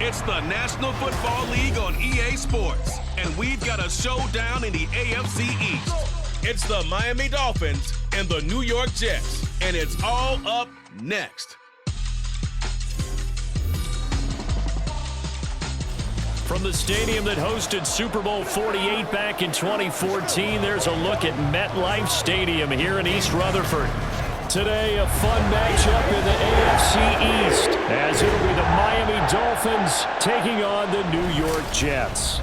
It's the National Football League on EA Sports, and we've got a showdown in the AFC East. It's the Miami Dolphins and the New York Jets, and it's all up next. From the stadium that hosted Super Bowl 48 back in 2014, there's a look at MetLife Stadium here in East Rutherford. Today, a fun matchup in the AFC East, as it'll be the Miami Dolphins taking on the New York Jets.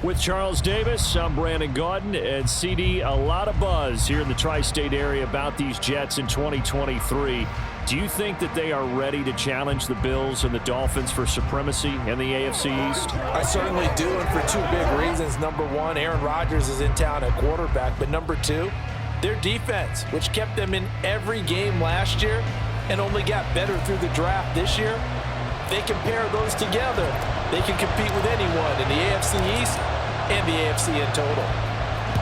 With Charles Davis, I'm Brandon Gaudin, and CD, a lot of buzz here in the tri-state area about these Jets in 2023. Do you think that they are ready to challenge the Bills and the Dolphins for supremacy in the AFC East? I certainly do, and for two big reasons. Number one, Aaron Rodgers is in town at quarterback, but number two, their defense, which kept them in every game last year and only got better through the draft this year. They can pair those together. They can compete with anyone in the AFC East and the AFC in total.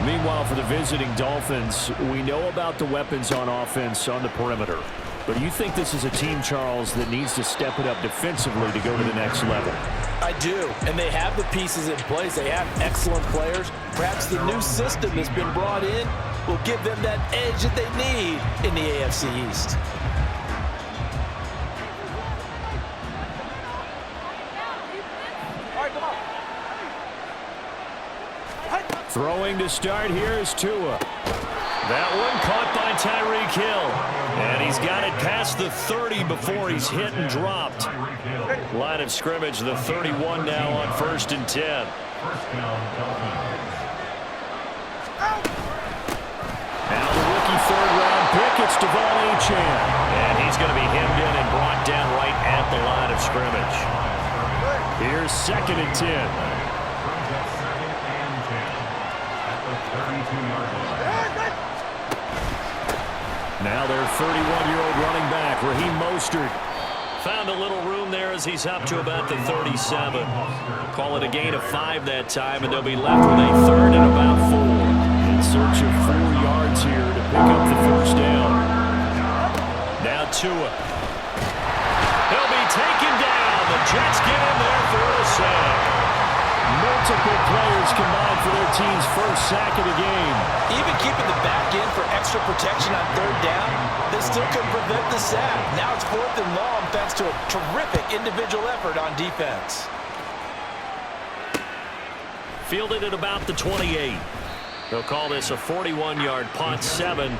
Meanwhile, for the visiting Dolphins, we know about the weapons on offense on the perimeter. But do you think this is a team, Charles, that needs to step it up defensively to go to the next level? I do, and they have the pieces in place. They have excellent players. Perhaps the new system that's been brought in will give them that edge that they need in the AFC East. Throwing to start here is Tua. That one caught by Tyreek Hill. And he's got it past the 30 before he's hit and dropped. Line of scrimmage, the 31 now on 1st and 10. Now the rookie third-round pick, it's Devon Achane. And he's going to be hemmed in and brought down right at the line of scrimmage. Here's 2nd and 10. Now their 31-year-old running back, Raheem Mostert. Found a little room there as he's up to about the 37. Call it a gain of 5 that time, and they'll be left with a 3rd and about 4. In search of 4 yards here to pick up the 1st down. Now Tua. He'll be taken down. The Jets get in there for a sack. Multiple players combined for their team's 1st sack of the game. Even keeping the back in for extra protection on 3rd down, they still couldn't prevent the sack. Now it's 4th and long thanks to a terrific individual effort on defense. Fielded at about the 28. They'll call this a 41-yard punt, 7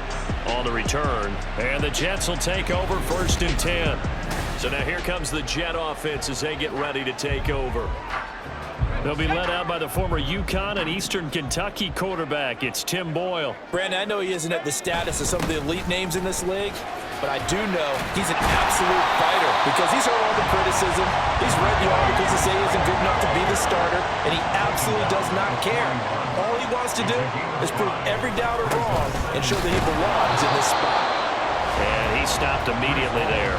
on the return. And the Jets will take over 1st and 10. So now here comes the Jet offense as they get ready to take over. They'll be led out by the former UConn and Eastern Kentucky quarterback. It's Tim Boyle. Brandon, I know he isn't at the status of some of the elite names in this league, but I do know he's an absolute fighter because he's heard all the criticism. He's read the articles that say he isn't good enough to be the starter, and he absolutely does not care. All he wants to do is prove every doubter wrong and show that he belongs in this spot. And he stopped immediately there.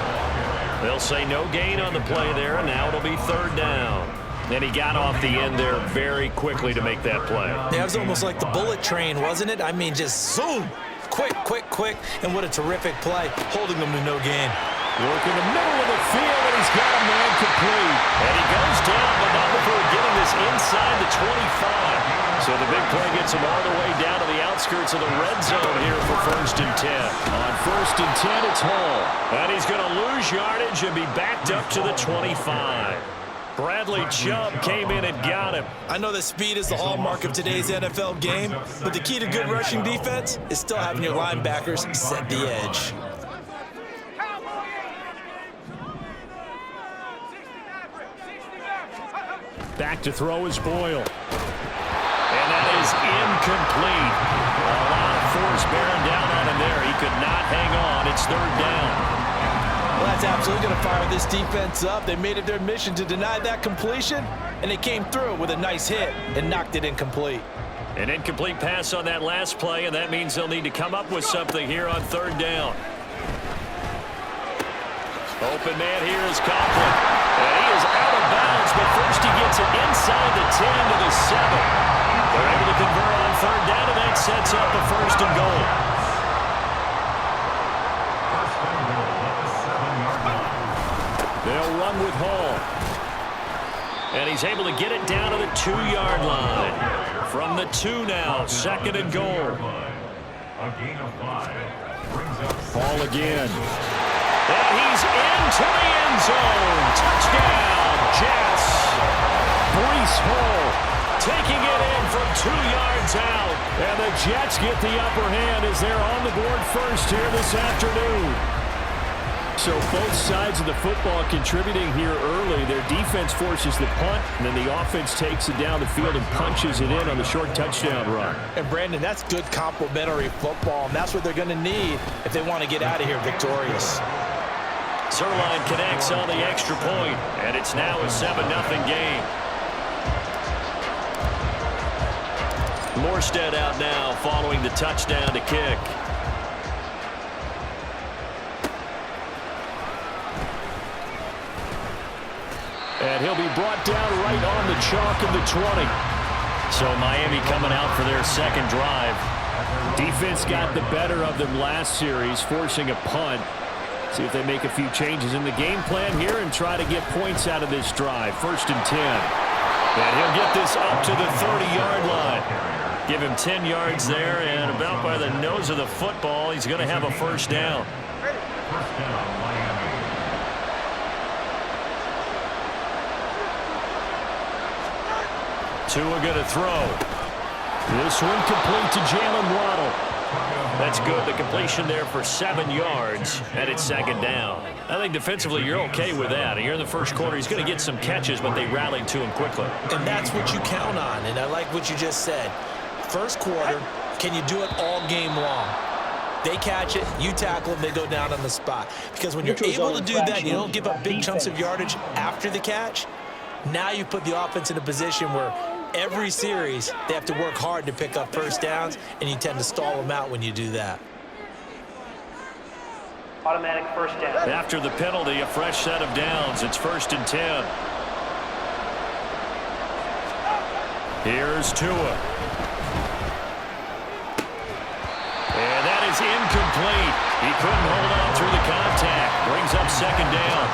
They'll say no gain on the play there, and now it'll be 3rd down. And he got off the end there very quickly to make that play. Yeah, it was almost like the bullet train, wasn't it? I mean, just zoom. Quick, quick, quick. And what a terrific play, holding them to no gain. Work in the middle of the field, and he's got a man complete. And he goes down, but not before getting this inside the 25. So the big play gets him all the way down to the outskirts of the red zone here for 1st and 10. On 1st and 10, it's Hall. And he's going to lose yardage and be backed up to the 25. Bradley Chubb came in and got him. I know that speed is the hallmark of today's NFL game, but the key to good rushing defense is still having your linebackers set the edge. Back to throw is Boyle. And that is incomplete. A lot of force bearing down on him there. He could not hang on. It's 3rd down. Well, that's absolutely going to fire this defense up. They made it their mission to deny that completion, and they came through with a nice hit and knocked it incomplete. An incomplete pass on that last play, and that means they'll need to come up with something here on 3rd down. Open man here is Coughlin. And he is out of bounds, but first he gets it inside the 10 to the 7. They're able to convert on 3rd down, and that sets up a 1st and goal. They'll run with Hall. And he's able to get it down to the 2-yard line. From the 2 now, 2nd and goal. Hall again. And he's into the end zone. Touchdown, Jets. Breece Hall taking it in from 2 yards out. And the Jets get the upper hand as they're on the board first here this afternoon. So both sides of the football contributing here early. Their defense forces the punt, and then the offense takes it down the field and punches it in on the short touchdown run. And, Brandon, that's good complementary football, and that's what they're going to need if they want to get out of here victorious. Zerline connects on the extra point, and it's now a 7-0 game. Morstead out now following the touchdown to kick. And he'll be brought down right on the chalk of the 20. So Miami coming out for their second drive. Defense got the better of them last series, forcing a punt. See if they make a few changes in the game plan here and try to get points out of this drive. 1st and 10. And he'll get this up to the 30-yard line. Give him 10 yards there, and about by the nose of the football, he's going to have a first down. Tua going to throw. This one complete to Jalen Waddle. That's good. The completion there for 7 yards, and it's 2nd down. I think defensively you're okay with that. Here in the first quarter, he's going to get some catches, but they rallied to him quickly. And that's what you count on, and I like what you just said. First quarter, can you do it all game long? They catch it, you tackle them, they go down on the spot. Because when you're able to do that, you don't give up big chunks of yardage after the catch. Now you put the offense in a position where every series they have to work hard to pick up first downs, and you tend to stall them out when you do that. Automatic first down. After the penalty, a fresh set of downs. It's 1st and 10. Here's Tua. And that is incomplete. He couldn't hold on through the contact. Brings up 2nd down.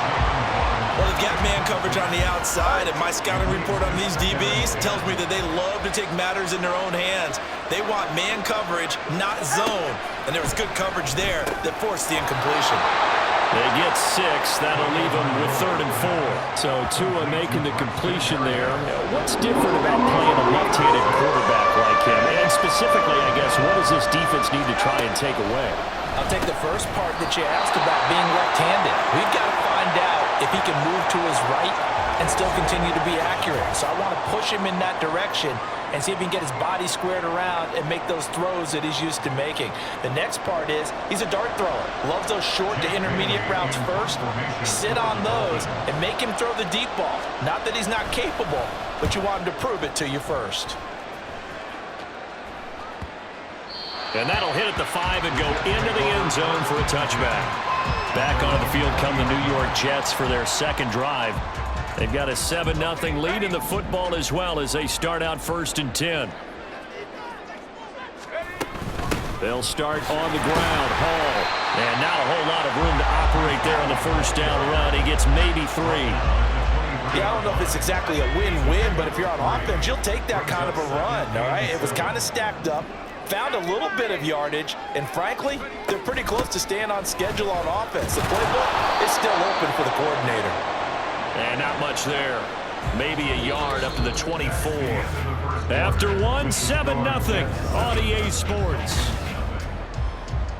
Well, they've got man coverage on the outside, and my scouting report on these DBs tells me that they love to take matters in their own hands. They want man coverage, not zone. And there was good coverage there that forced the incompletion. They get 6. That'll leave them with 3rd and 4. So Tua making the completion there. What's different about playing a left-handed quarterback like him? And specifically, I guess, what does this defense need to try and take away? I'll take the first part that you asked about being left-handed. We've got to find out if he can move to his right and still continue to be accurate. So I want to push him in that direction and see if he can get his body squared around and make those throws that he's used to making. The next part is he's a dart thrower. Loves those short to intermediate routes first. Sit on those and make him throw the deep ball. Not that he's not capable, but you want him to prove it to you first. And that'll hit at the 5 and go into the end zone for a touchback. Back onto the field come the New York Jets for their second drive. They've got a 7-0 lead in the football as well as they start out 1st and 10. They'll start on the ground. Hall. And not a whole lot of room to operate there on the first down run. He gets maybe 3. Yeah, I don't know if it's exactly a win-win, but if you're on offense, you'll take that kind of a run, all right? It was kind of stacked up. Found a little bit of yardage, and frankly, they're pretty close to staying on schedule on offense. The playbook is still open for the coordinator. And not much there. Maybe a yard up to the 24. After one, 7-0 on EA Sports.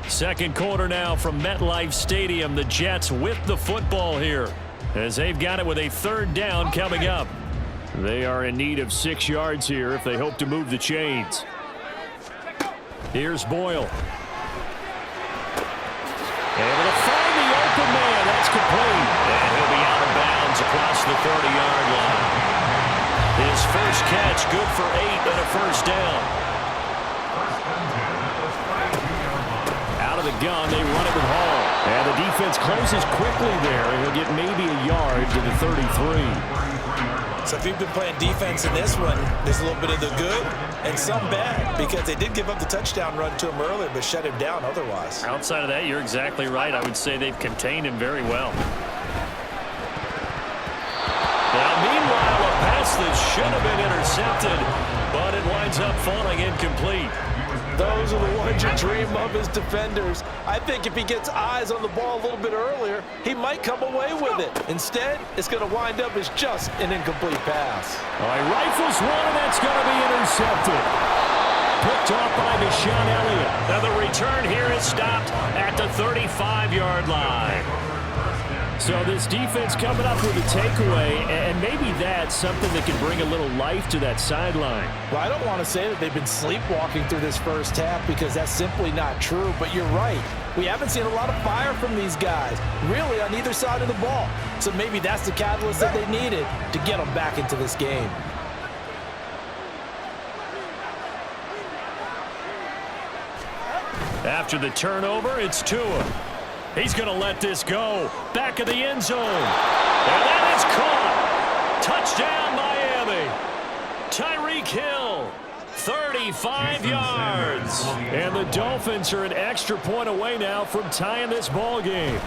Second quarter now from MetLife Stadium. The Jets with the football here as they've got it with a 3rd down coming up. They are in need of 6 yards here if they hope to move the chains. Here's Boyle. Able to find the open man. That's complete. And he'll be out of bounds across the 30-yard line. His first catch good for 8 and a first down. Out of the gun, they run it with Hall. And the defense closes quickly there, and he'll get maybe a yard to the 33. So if you've been playing defense in this one, there's a little bit of the good and some bad, because they did give up the touchdown run to him earlier, but shut him down otherwise. Outside of that, you're exactly right. I would say they've contained him very well. should have been intercepted, but it winds up falling incomplete. Those are the ones you dream of as defenders. I think if he gets eyes on the ball a little bit earlier, he might come away with it. Instead, it's going to wind up as just an incomplete pass. All right, rifles one, and that's going to be intercepted. Picked off by Deshaun Elliott. Now the return here is stopped at the 35-yard line. So this defense coming up with a takeaway, and maybe that's something that can bring a little life to that sideline. Well, I don't want to say that they've been sleepwalking through this first half because that's simply not true, but you're right. We haven't seen a lot of fire from these guys, really on either side of the ball. So maybe that's the catalyst that they needed to get them back into this game. After the turnover, it's Tua. He's going to let this go. Back of the end zone. And that is caught. Touchdown, Miami. Tyreek Hill, 35 yards. And the Dolphins are an extra point away now from tying this ball game.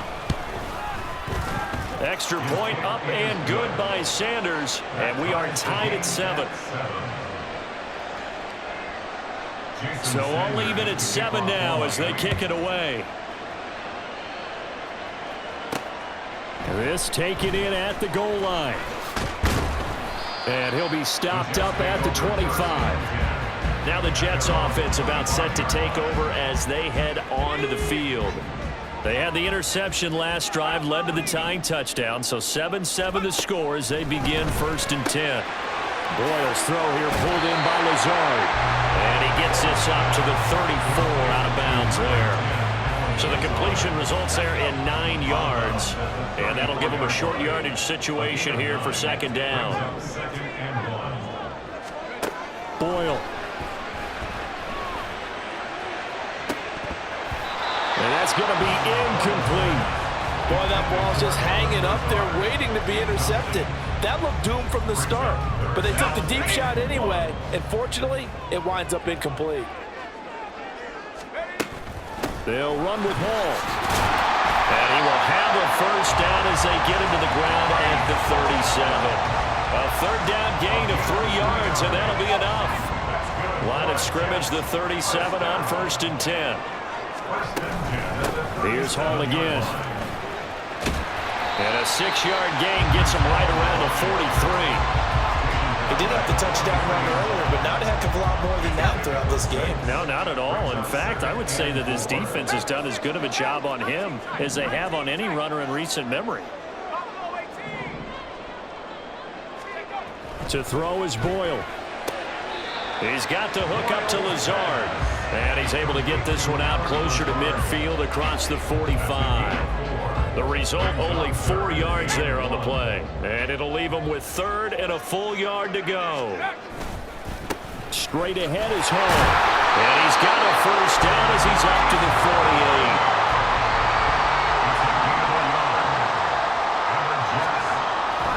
Extra point up and good by Sanders. And we are tied at 7. So all even at 7 now as they kick it away. This taken in at the goal line. And he'll be stopped up at the 25. Now the Jets offense about set to take over as they head onto the field. They had the interception last drive, led to the tying touchdown, so 7-7 the score as they begin 1st and 10. Boyle's throw here pulled in by Lazard. And he gets this up to the 34 out of bounds there. So the completion results there in 9 yards. And that'll give him a short yardage situation here for 2nd down. Boyle. And that's going to be incomplete. Boy, that ball's just hanging up there waiting to be intercepted. That looked doomed from the start, but they took the deep shot anyway, and fortunately, it winds up incomplete. They'll run with Hall. And he will have a 1st down as they get him to the ground at the 37. A 3rd down gain of 3 yards, and that'll be enough. Line of scrimmage, the 37 on 1st and 10. Here's Hall again. And a 6-yard gain gets him right around the 43. He did have the touchdown run earlier, but not a heck of a lot more than that throughout this game. No, not at all. In fact, I would say that this defense has done as good of a job on him as they have on any runner in recent memory. To throw is Boyle. He's got to hook up to Lazard. And he's able to get this one out closer to midfield across the 45. The result, only 4 yards there on the play. And it'll leave him with 3rd and a full yard to go. Straight ahead is Hall. And he's got a 1st down as he's up to the 48.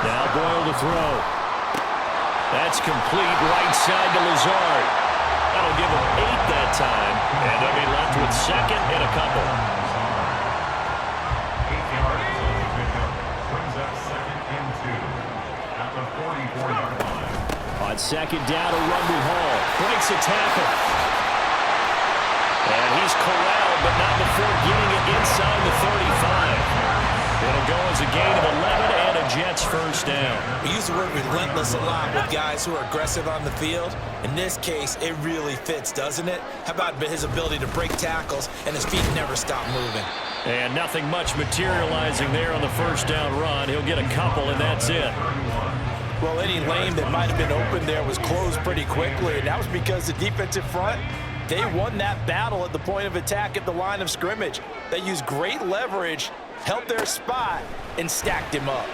Now Boyle to throw. That's complete right side to Lazard. That'll give him 8 that time. And they'll be left with 2nd and a couple. On 2nd down, a run with Hall. Breaks a tackle. And he's corralled, but not before getting it inside the 35. It'll go as a gain of 11 and a Jets 1st down. We use the word relentless a lot with guys who are aggressive on the field. In this case, it really fits, doesn't it? How about his ability to break tackles and his feet never stop moving? And nothing much materializing there on the 1st down run. He'll get a couple, and that's it. Well, any lane that might have been open there was closed pretty quickly, and that was because the defensive front, they won that battle at the point of attack at the line of scrimmage. They used great leverage, held their spot, and stacked him up.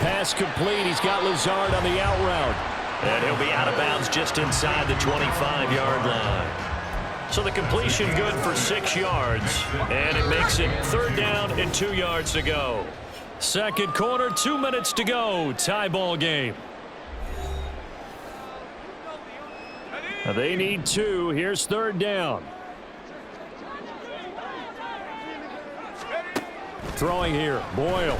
Pass complete. He's got Lazard on the out route. And he'll be out of bounds just inside the 25-yard line. So the completion good for 6 yards, and it makes it 3rd down and 2 yards to go. 2nd quarter, 2 minutes to go. Tie ball game. They need 2. Here's 3rd down. Throwing here, Boyle.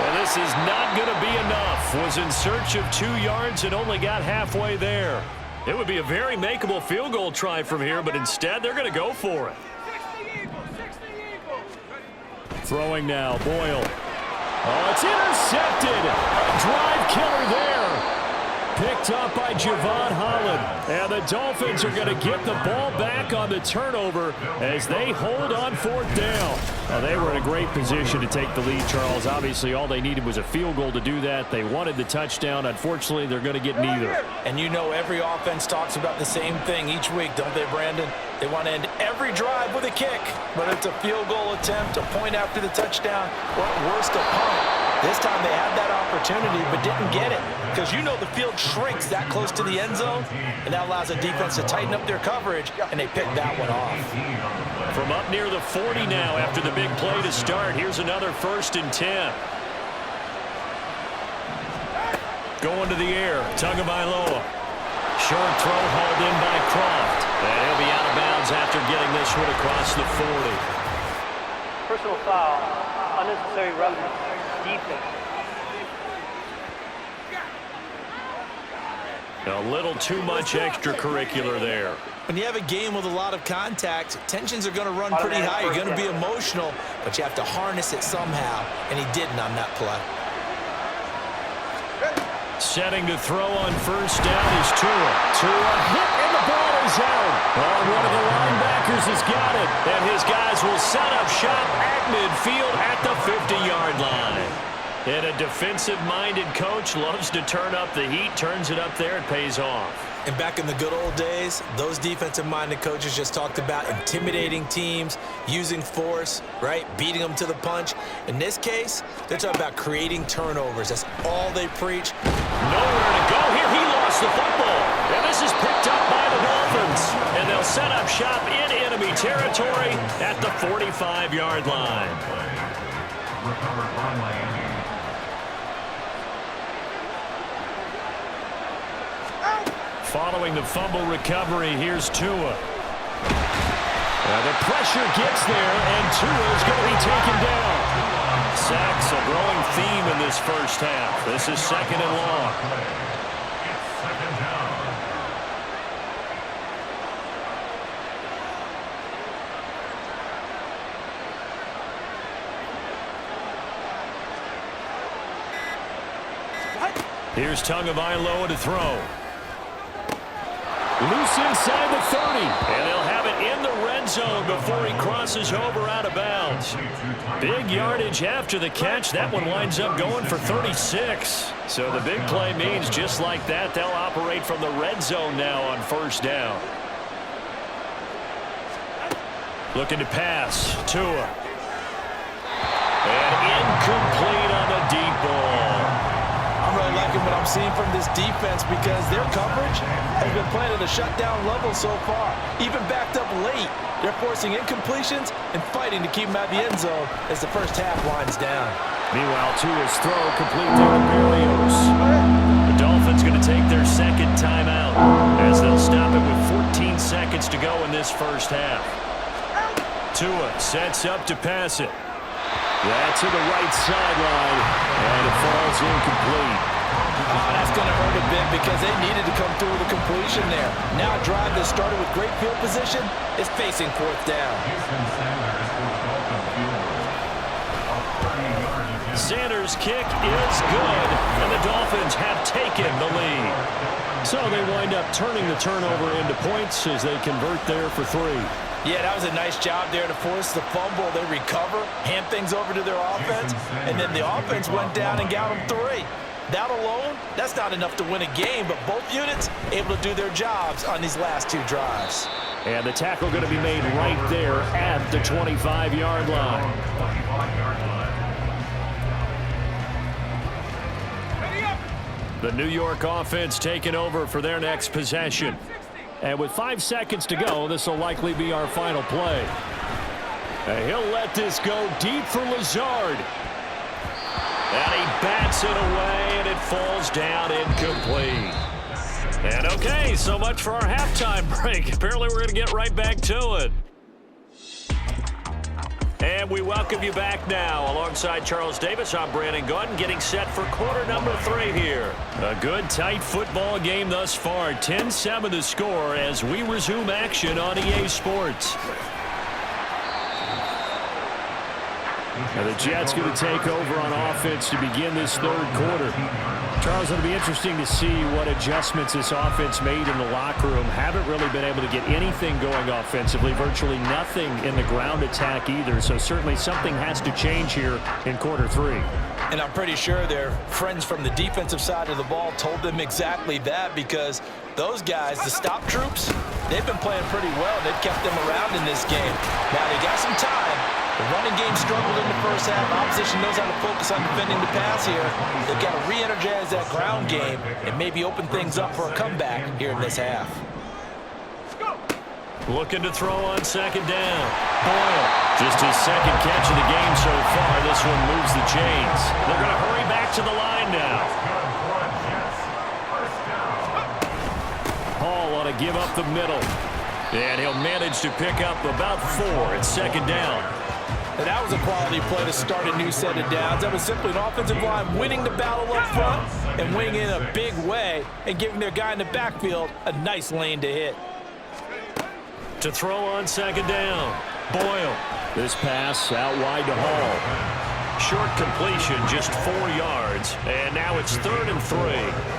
And this is not going to be enough. Was in search of 2 yards and only got halfway there. It would be a very makeable field goal try from here, but instead they're going to go for it. Throwing now, Boyle. Oh, it's intercepted. A drive killer there. Picked up by Javon Holland. And the Dolphins are going to get the ball back on the turnover as they hold on 4th down. Well, they were in a great position to take the lead, Charles. Obviously, all they needed was a field goal to do that. They wanted the touchdown. Unfortunately, they're going to get neither. And you know every offense talks about the same thing each week, don't they, Brandon? They want to end every drive with a kick, whether it's a field goal attempt, a point after the touchdown, or at worst, a punt. This time they had that opportunity but didn't get it because you know the field shrinks that close to the end zone, and that allows the defense to tighten up their coverage, and they picked that one off. From up near the 40 now after the big play to start, here's another 1st and 10. Going to the air, Tagovailoa. Short throw hauled in by Croft. And he'll be out of bounds after getting this one across the 40. Personal foul, unnecessary roughness, defense. A little too much extracurricular there. When you have a game with a lot of contact, tensions are going to run pretty high. You're going to be emotional, but you have to harness it somehow, and he didn't on that play. Setting to throw on 1st down is Tua. Tua hit, and the ball is out. Oh, one of the linebackers has got it, and his guys will set up shop at midfield at the 50-yard line. And a defensive-minded coach loves to turn up the heat, turns it up there, it pays off. And back in the good old days, those defensive-minded coaches just talked about intimidating teams, using force, right, beating them to the punch. In this case, they're talking about creating turnovers. That's all they preach. Nowhere to go here. He lost the football. And this is picked up by the Dolphins. And they'll set up shop in enemy territory at the 45-yard line. Following the fumble recovery, here's Tua. The pressure gets there, and Tua is going to be taken down. Sacks a growing theme in this first half. This is 2nd and long. Here's Tagovailoa to throw. Loose inside the 30. And they'll have it in the red zone before he crosses over out of bounds. Big yardage after the catch. That one winds up going for 36. So the big play means just like that, they'll operate from the red zone now on 1st down. Looking to pass. Tua. And incomplete on the deep ball. I'm really liking what I'm seeing from this defense because their coverage has been playing at a shutdown level so far. Even backed up late, they're forcing incompletions and fighting to keep them out of the end zone as the first half winds down. Meanwhile, Tua's throw complete there to Berrios. The Dolphins going to take their 2nd timeout as they'll stop it with 14 seconds to go in this first half. Tua sets up to pass it. That's to the right sideline, and it falls incomplete. Oh, that's going to hurt a bit because they needed to come through with a completion there. Now a drive that started with great field position is facing 4th down. Sanders' kick is good, and the Dolphins have taken the lead. So they wind up turning the turnover into points as they convert there for 3. Yeah, that was a nice job there to force the fumble. They recover, hand things over to their offense, and then the offense went down and got them 3. That alone, that's not enough to win a game, but both units able to do their jobs on these last 2 drives. And the tackle going to be made right there at the 25-yard line. The New York offense taking over for their next possession. And with 5 seconds to go, this will likely be our final play. And he'll let this go deep for Lazard. And he bats it away, and it falls down incomplete. And okay, so much for our halftime break. Apparently we're going to get right back to it. And And we welcome you back now. Alongside Charles Davis, I'm Brandon Gordon, getting set for quarter number 3 here. A good, tight football game thus far. 10-7 the score as we resume action on EA Sports. Now the Jets going to take over on offense to begin this third quarter. Charles, it'll be interesting to see what adjustments this offense made in the locker room. Haven't really been able to get anything going offensively, virtually nothing in the ground attack either. So certainly something has to change here in quarter 3. And I'm pretty sure their friends from the defensive side of the ball told them exactly that, because those guys, the stop troops, they've been playing pretty well. They've kept them around in this game. Now they got some time. The running game struggled in the first half. Opposition knows how to focus on defending the pass here. They've got to re-energize that ground game and maybe open things up for a comeback here in this half. Looking to throw on second down. Boyle, just his second catch of the game so far. This one moves the chains. They're going to hurry back to the line now. Hall ought to give up the middle. And he'll manage to pick up about 4 at second down. And that was a quality play to start a new set of downs. That was simply an offensive line winning the battle up front and winning in a big way and giving their guy in the backfield a nice lane to hit. To throw on second down. Boyle. This pass out wide to Hall. Short completion, just 4 yards. And now it's 3rd and 3.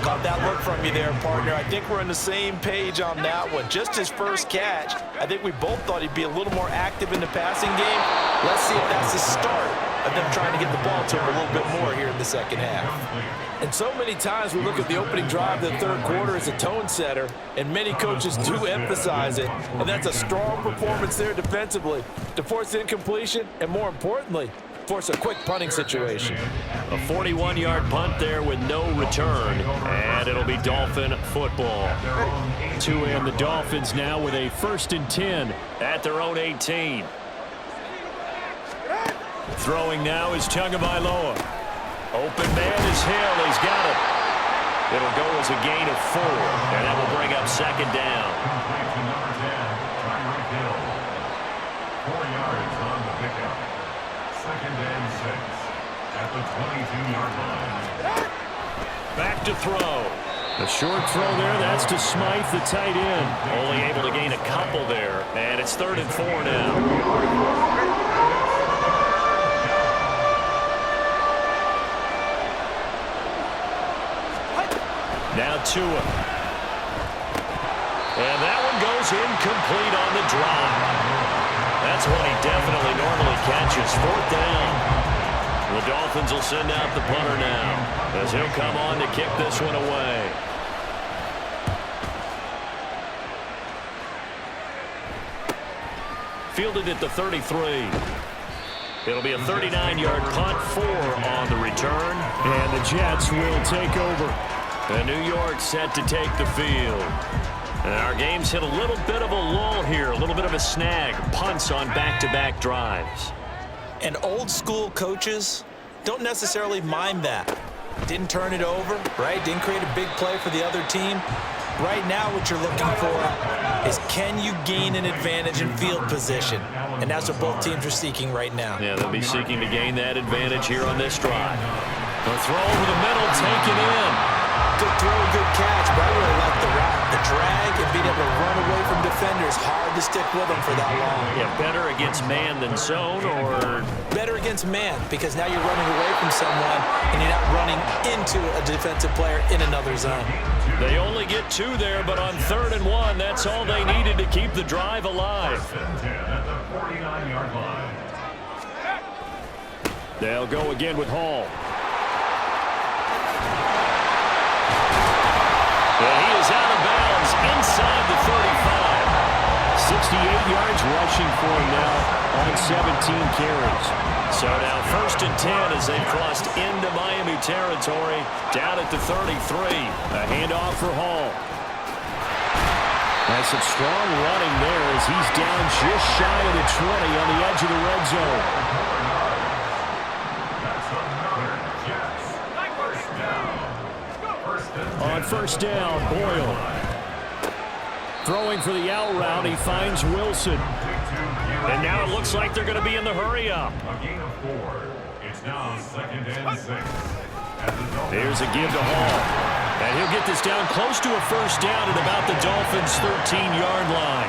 Caught that look from you there, partner. I think we're on the same page on that one. Just his first catch. I think we both thought he'd be a little more active in the passing game. Let's see if that's the start of them trying to get the ball to him a little bit more here in the second half. And so many times we look at the opening drive of the third quarter as a tone setter, and many coaches do emphasize it. And that's a strong performance there defensively to force incompletion and, more importantly, force a quick punting situation. A 41-yard punt there with no return, and it'll be Dolphin football. To end the Dolphins now with a 1st and 10 at their own 18. Throwing now is Tagovailoa. Open man is Hill. He's got it. It'll go as a gain of 4, and that will bring up second down. 4 yards on the pickup. 2nd and 6 at the 22-yard line. Back to throw. A short throw there. That's to Smythe, the tight end. Only able to gain a couple there, and it's 3rd and 4 now. Now Tua. And that one goes incomplete on the drop. That's one he definitely normally catches. 4th down. The Dolphins will send out the punter now, as he'll come on to kick this one away. Fielded at the 33. It'll be a 39-yard punt, 4 on the return. And the Jets will take over. And New York set to take the field. And our game's hit a little bit of a lull here, a little bit of a snag. Punts on back-to-back drives. And old school coaches don't necessarily mind that. Didn't turn it over, right? Didn't create a big play for the other team. Right now what you're looking for is, can you gain an advantage in field position? And that's what both teams are seeking right now. Yeah, they'll be seeking to gain that advantage here on this drive. The throw over the middle, taken in. Good throw, good catch, but I really like the route. The drag and being able to run away from defenders, hard to stick with them for that long. Yeah, better against man than zone, or? Better against man, because now you're running away from someone and you're not running into a defensive player in another zone. They only get 2 there, but on 3rd and 1, that's all they needed to keep the drive alive. At the 49-yard line. They'll go again with Hall. And he is out of bounds inside the 35. 68 yards rushing for him now on 17 carries. So now 1st and 10 as they've crossed into Miami territory, down at the 33. A handoff for Hall. That's some strong running there as he's down just shy of the 20 on the edge of the red zone. On 1st down, Boyle. Throwing for the out route, he finds Wilson. And now it looks like they're going to be in the hurry up. A gain of 4. It's now 2nd and 6. Here's a give to Hall. And he'll get this down close to a first down at about the Dolphins' 13-yard line.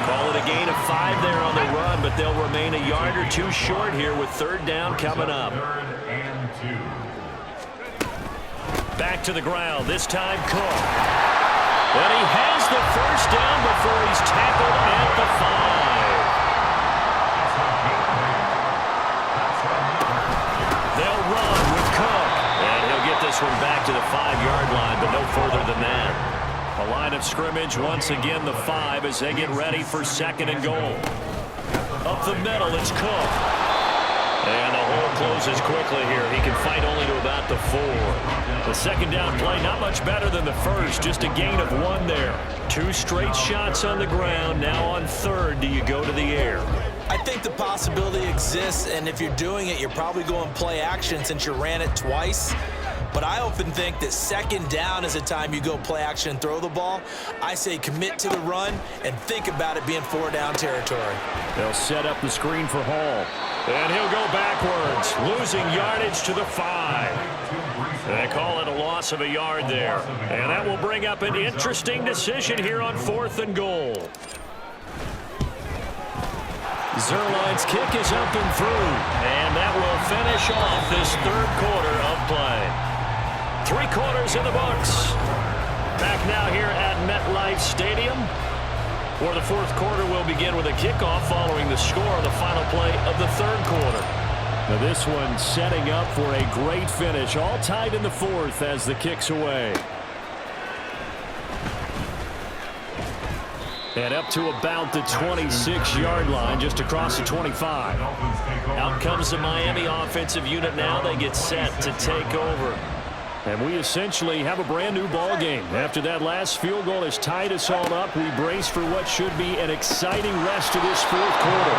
Call it a gain of 5 there on the run, but they'll remain a yard or two short here with 3rd down coming up. 3rd and 2. Back to the ground, this time Cook. And he has the first down before he's tackled at the 5. They'll run with Cook. And he'll get this one back to the 5-yard line, but no further than that. A line of scrimmage, once again the 5 as they get ready for 2nd and goal. Up the middle, it's Cook. And the hole closes quickly here. He can fight only to about the 4. The 2nd down play, not much better than the first, just a gain of 1 there. 2 straight shots on the ground. Now on 3rd, do you go to the air? I think the possibility exists, and if you're doing it, you're probably going play action since you ran it twice. But I often think that 2nd down is the time you go play action and throw the ball. I say commit to the run and think about it being 4-down territory. They'll set up the screen for Hall. And he'll go backwards, losing yardage to the 5. They call it a loss of a yard there. And that will bring up an interesting decision here on 4th and goal. Zuerlein's kick is up and through. And that will finish off this 3rd quarter of play. 3 quarters in the books. Back now here at MetLife Stadium, where the 4th quarter will begin with a kickoff following the score of the final play of the 3rd quarter. Now this one setting up for a great finish. All tied in the 4th as the kick's away. And up to about the 26-yard line, just across the 25. Out comes the Miami offensive unit now. They get set to take over. And we essentially have a brand new ball game. After that last field goal has tied us all up, we brace for what should be an exciting rest of this 4th quarter.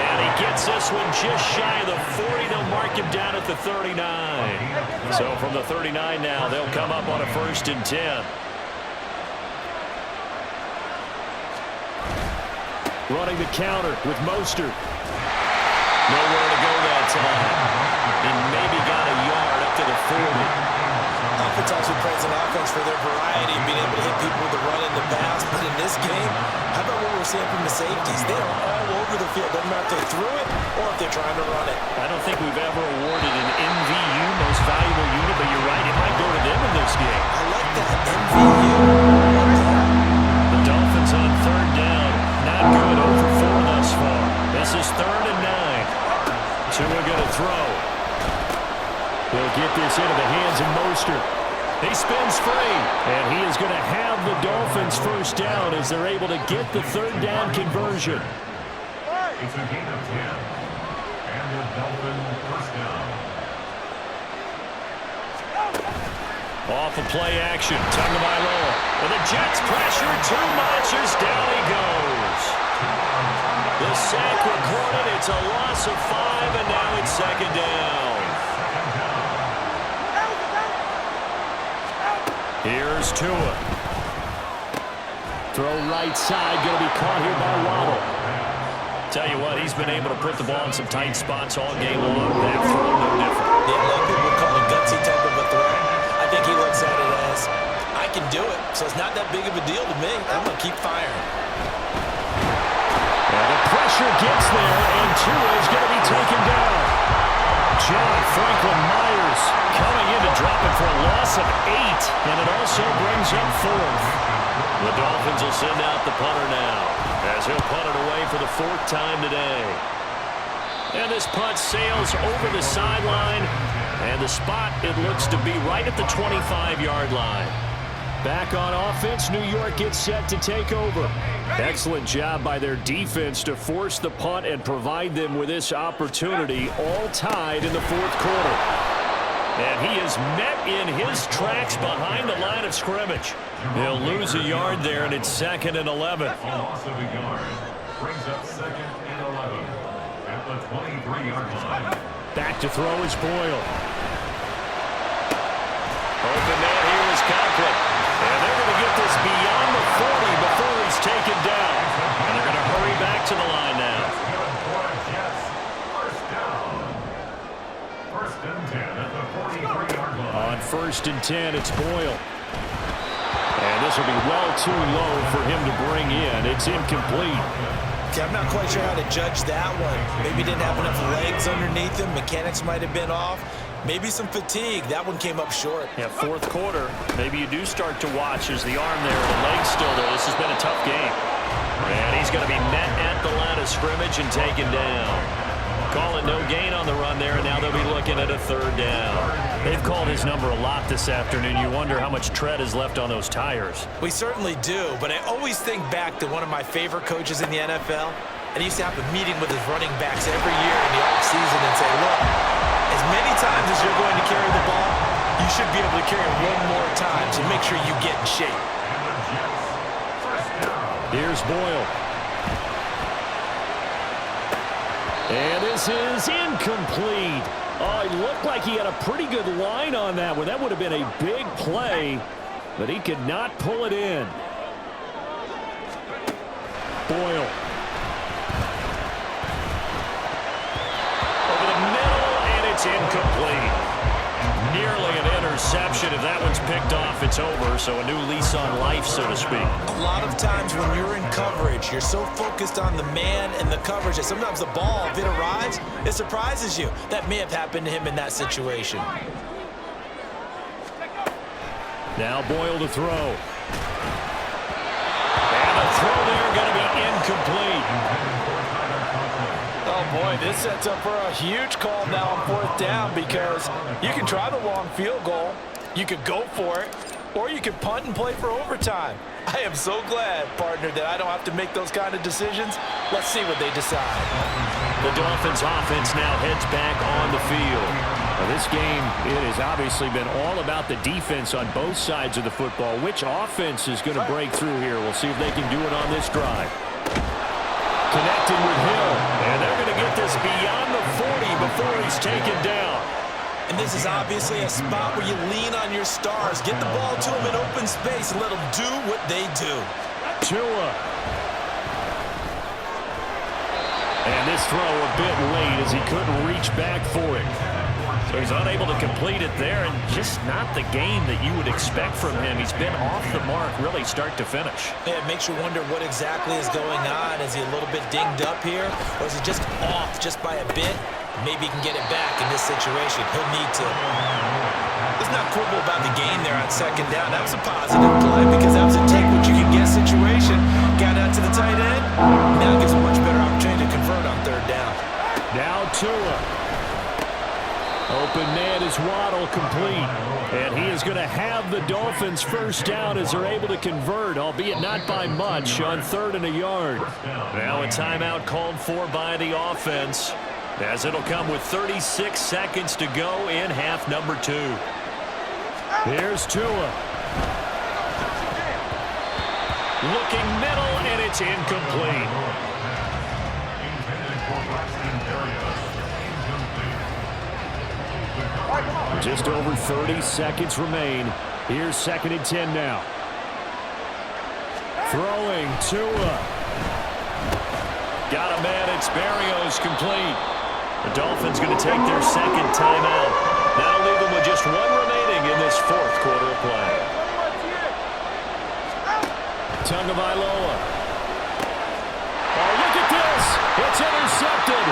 And he gets this one just shy of the 40. They'll mark him down at the 39. So from the 39 now, they'll come up on a 1st and 10. Running the counter with Mostert. Nowhere to go that time. He maybe got a yard up to the 40. Offense also praise an offense for their variety, being able to hit people with the run and the pass. But in this game, how about what we're seeing from the safeties? They are all over the field. Doesn't matter if they threw it or if they're trying to run it. I don't think we've ever awarded an MVU, most valuable unit, but you're right, it might go to them in this game. I like that, MVU. The Dolphins on 3rd down. Not good, over 4 thus far. This is 3rd and 9. Tua going to throw. They'll get this into the hands of Mostert. He spins free. And he is going to have the Dolphins 1st down as they're able to get the 3rd down conversion. It's a gain of 10. And the Dolphins 1st down. Off of play action. Tagovailoa. And the Jets pressure too much as down he goes. The sack recorded. It's a loss of 5, and now it's 2nd down. Here's Tua. Throw right side, going to be caught here by Waddle. Tell you what, he's been able to put the ball in some tight spots all game long. That throw no different. Yeah, a lot of people would call it gutsy type of a throw. I think he looks at it as, I can do it, so it's not that big of a deal to me. I'm going to keep firing. And the pressure gets there, and Tua is going to be taken down. John Franklin Myers coming in to drop it for a loss of 8, and it also brings up 4th. The Dolphins will send out the punter now, as he'll punt it away for the 4th time today. And this punt sails over the sideline, and the spot, it looks to be right at the 25-yard line. Back on offense, New York gets set to take over. Excellent job by their defense to force the punt and provide them with this opportunity, all tied in the 4th quarter. And he is met in his tracks behind the line of scrimmage. He'll lose a yard there, and it's 2nd and 11. A loss of a yard brings up 2nd and 11 at the 23-yard line. Back to throw is Boyle. Open man here is Conklin. And they're going to get this beyond the 40 before he's taken down. And they're going to hurry back to the line now. 1st and 10. It's Boyle. And this will be well too low for him to bring in. It's incomplete. Okay, I'm not quite sure how to judge that one. Maybe he didn't have enough legs underneath him. Mechanics might have been off. Maybe some fatigue. That one came up short. Yeah, 4th quarter. Maybe you do start to watch as the arm there, the leg's still there. This has been a tough game. And he's going to be met at the line of scrimmage and taken down. Calling no gain on the run there, and now they'll be looking at a 3rd down. They've called his number a lot this afternoon. You wonder how much tread is left on those tires. We certainly do, but I always think back to one of my favorite coaches in the NFL, and he used to have a meeting with his running backs every year in the offseason and say, look, as many times as you're going to carry the ball, you should be able to carry it one more time, so make sure you get in shape. Here's Boyle. And this is incomplete. Oh, it looked like he had a pretty good line on that one. That would have been a big play, but he could not pull it in. Boyle. Over the middle, and it's incomplete. Nearly an interception. If that one's picked off, it's over. So a new lease on life, so to speak. A lot of times when you're in coverage, you're so focused on the man and the coverage that sometimes the ball, if it arrives, it surprises you. That may have happened to him in that situation. Now Boyle to throw. And the throw there going to be incomplete. Oh, boy, this sets up for a huge call now on 4th down because you can try the long field goal, you could go for it, or you could punt and play for overtime. I am so glad, partner, that I don't have to make those kind of decisions. Let's see what they decide. The Dolphins offense now heads back on the field. Now this game, it has obviously been all about the defense on both sides of the football. Which offense is going to break through here? We'll see if they can do it on this drive. Connected with Hill. And they're going to get this beyond the 40 before he's taken down. And this is obviously a spot where you lean on your stars. Get the ball to them in open space and let them do what they do. Tua. And this throw a bit late as he couldn't reach back for it. So he's unable to complete it there, and just not the game that you would expect from him. He's been off the mark really start to finish. Yeah, it makes you wonder what exactly is going on. Is he a little bit dinged up here, or is he just off just by a bit? Maybe he can get it back in this situation. He'll need to. Let's not quibble about the gain there on 2nd down. That was a positive play because that was a take what you can get situation. Got out to the tight end. Now gives a much better opportunity to convert on 3rd down. Now Tua. Open man is Waddle complete. And he is going to have the Dolphins 1st down as they're able to convert, albeit not by much, on 3rd and a yard. Now a timeout called for by the offense, as it'll come with 36 seconds to go in half number 2. Here's Tua. Looking middle, and it's incomplete. Just over 30 seconds remain. Here's 2nd and 10 now. Throwing Tua. Got a man. It's Berrios complete. The Dolphins going to take their 2nd timeout. That'll leave them with just 1 remaining in this 4th quarter of play. Tagovailoa. Oh, look at this. It's intercepted.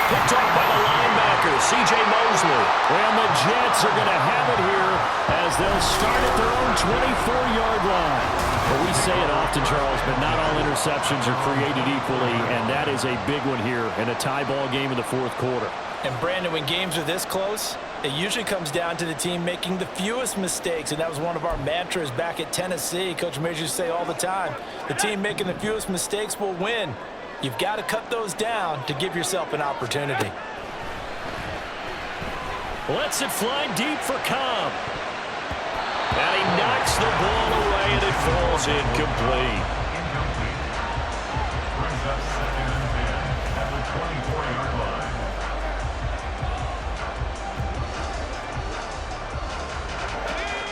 Picked off by the linebacker, C.J. Mosley. And the Jets are going to have it here as they'll start at their own 24-yard line. Well, we say it often, Charles, but not all interceptions are created equally, and that is a big one here in a tie ball game in the 4th quarter. And, Brandon, when games are this close, it usually comes down to the team making the fewest mistakes, and that was one of our mantras back at Tennessee. Coach Major used to say all the time, the team making the fewest mistakes will win. You've got to cut those down to give yourself an opportunity. Lets it fly deep for Cobb. And he knocks the ball away, and it falls incomplete. Brings up 2nd and 10 at the 24-yard line.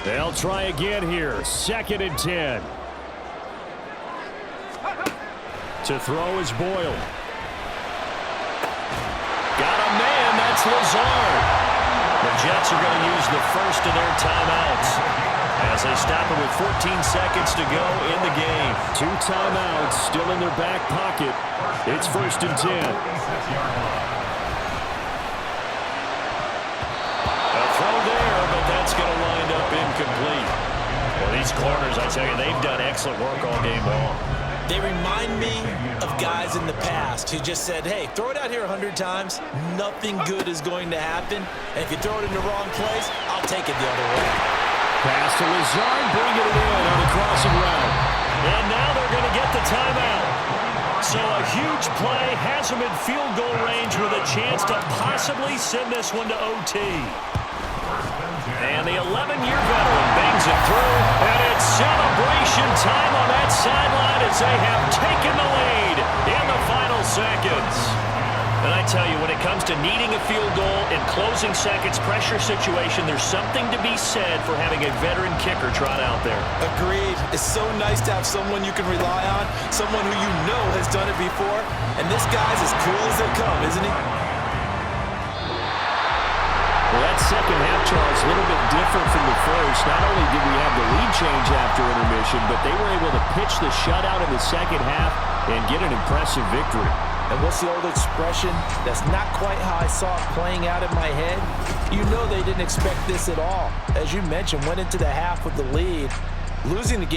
They'll try again here. 2nd and 10. To throw is Boyle. Got a man. That's Lazard. The Jets are going to use the first of their timeouts as they stop it with 14 seconds to go in the game. 2 timeouts still in their back pocket. It's 1st and 10. A throw there, but that's going to wind up incomplete. Well, these corners, I tell you, they've done excellent work all game long. They remind me of guys in the past who just said, hey, throw it out here 100 times, nothing good is going to happen. And if you throw it in the wrong place, I'll take it the other way. Pass to Lazard, bringing it in on the crossing route. And now they're going to get the timeout. So a huge play has them in field goal range with a chance to possibly send this one to OT. And the 11-year veteran bangs it through, and it's celebration time on that sideline as they have taken the lead in the final seconds. And I tell you, when it comes to needing a field goal in closing seconds pressure situation, there's something to be said for having a veteran kicker trot out there. Agreed. It's so nice to have someone you can rely on, someone who you know has done it before. And this guy's as cool as they come, isn't he? Well, that second half, Charles, a little bit different from the first. Not only did we have the lead change after intermission, but they were able to pitch the shutout in the second half and get an impressive victory. And what's the old expression? That's not quite how I saw it playing out in my head. You know they didn't expect this at all. As you mentioned, went into the half with the lead. Losing the game